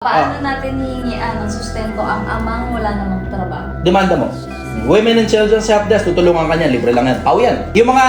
paano natin hihingian ng sustento ang amang wala namang trabaho? Demanda mo. Women and Children's Help Desk, tutulungan ka niyan, libre lang yan. Pau yan. Yung mga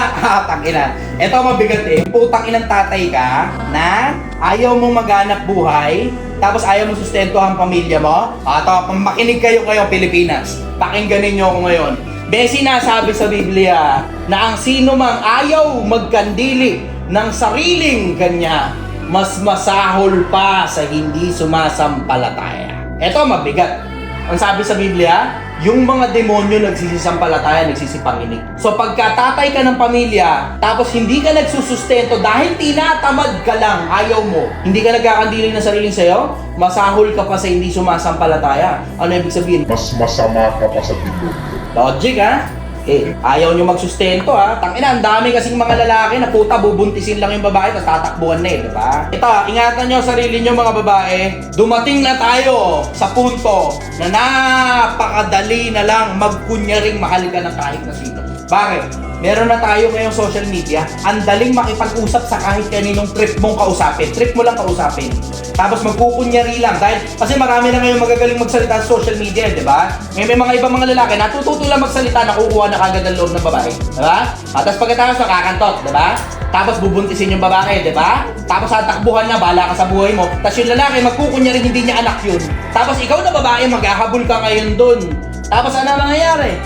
tangina, eto mabigat eh. Putang inang tatay ka na ayaw mong maghanap buhay, tapos ayaw mong sustentuhan ang pamilya mo. Ito, makinig kayo ngayong Pilipinas. Pakinggan ninyo ako ngayon. May sinasabi sa Biblia na ang sino mang ayaw magkandili ng sariling kanya, mas masahol pa sa hindi sumasampalataya. Eto mabigat. Ang sabi sa Biblia, yung mga demonyo nagsisisampalataya, nagsisipanginig. So pagka tatay ka ng pamilya, tapos hindi ka nagsusustento dahil tinatamad ka lang, ayaw mo, hindi ka nagkakandili ng sariling sayo, masahol ka pa sa hindi sumasampalataya. Ano ibig sabihin? Mas masama ka pa sa demonyo. Logic ha? Eh, ayaw nyo magsustento ha. Tangina, ang dami kasing mga lalaki na puta bubuntisin lang yung babae tapos tatakbuhan na eh, di ba? Ito, ingatan nyo sarili nyo mga babae. Dumating na tayo sa punto na napakadali na lang magkunyaring mahal ka ng kahit na sino. Bakit? Meron na tayo ngayong social media. Ang daling makipag-usap sa kahit kaninong trip mong kausapin. Trip mo lang kausapin. Tapos magkukunyari lang. Dahil, kasi marami na ngayon magagaling magsalita sa social media, di ba? May mga ibang mga lalaki, natututo lang magsalita, nakukuha na kagad ang loob ng babae. Di ba? Tapos pagkatapos nakakantot, di ba? Tapos bubuntisin yung babae, di ba? Tapos tatakbuhan na, bahala ka sa buhay mo. Tapos yung lalaki, magkukunyari hindi niya anak yun. Tapos ikaw na babae, maghahabol ka ngayon dun. Tapos ano mangyayari?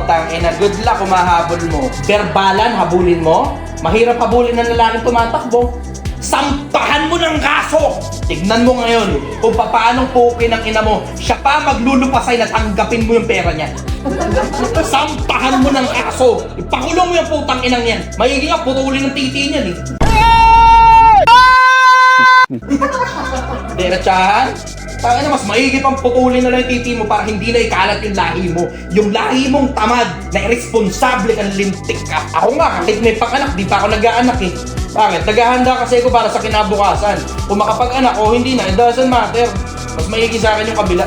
Tangina, good luck kung mahabol mo. Verbalan, habulin mo. Mahirap habulin ng lalaking tumatakbo. Sampahan mo ng kaso! Tignan mo ngayon kung paanong pukin ng ina mo. Siya pa maglulupasay na tanggapin mo yung pera niya. Sampahan mo ng kaso. Ipakulong mo yung putang inang yan. Mayiging nga, putulin ng titi niyan eh. Diretsahan? Tangina, mas maigi pang putulin na lang yung titi mo para hindi na ikalat yung lahi mo. Yung lahi mong tamad, na irresponsable kang lintik ka. Ako nga, kahit may panganak, di pa ako nag-aanak eh. Bakit? Naghahanda kasi ako para sa kinabukasan. Kung makapag-anak o hindi na, it doesn't matter. Mas maigi sa akin yung kabila.